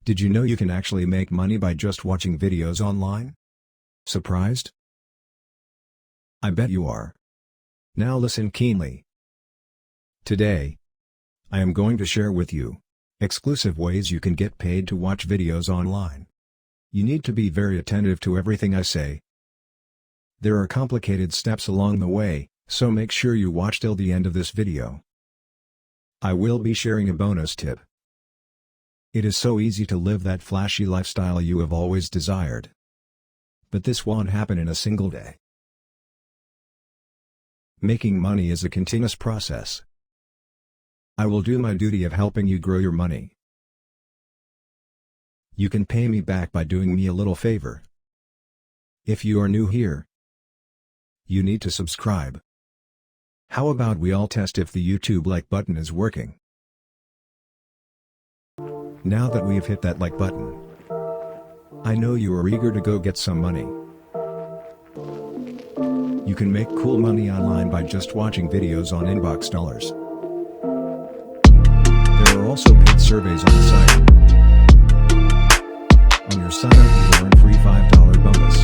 Did you know you can actually make money by just watching videos online? Surprised? I bet you are. Now listen keenly. Today, I am going to share with you exclusive ways you can get paid to watch videos online. You need to be very attentive to everything I say. There are complicated steps along the way, so make sure you watch till the end of this video. I will be sharing a bonus tip. It is so easy to live that flashy lifestyle you have always desired. But this won't happen in a single day. Making money is a continuous process. I will do my duty of helping you grow your money. You can pay me back by doing me a little favor. If you are new here, you need to subscribe. How about we all test if the YouTube like button is working? Now that we have hit that like button, I know you are eager to go get some money. You can make cool money online by just watching videos on Inbox Dollars. There are also paid surveys on the site. On your sign up you will earn free $5 bonus.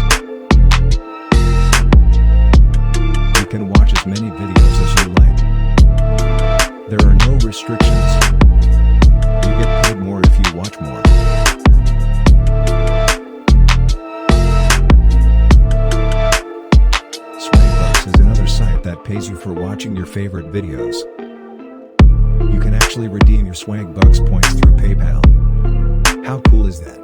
You can watch as many videos as you like. There are no restrictions. You get paid more if you watch more. Swagbucks is another site that pays you for watching your favorite videos. You can actually redeem your Swagbucks points through PayPal. How cool is that?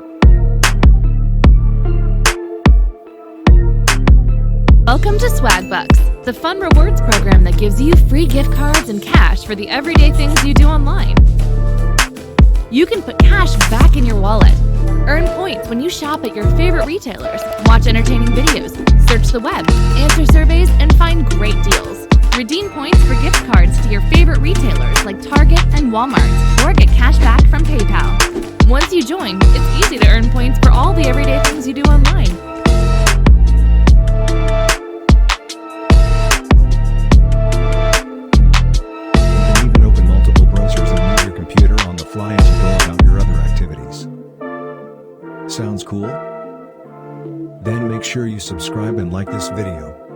Welcome to Swagbucks, the fun rewards program that gives you free gift cards and cash for the everyday things you do online. You can put cash back in your wallet, earn points when you shop at your favorite retailers, watch entertaining videos, search the web, answer surveys, and find great deals. Redeem points for gift cards to your favorite retailers like Target and Walmart, or get cash back from PayPal. Once you join, it's easy to earn points for all the everyday things you do online. Fly as you go about your other activities. Sounds cool? Then make sure you subscribe and like this video.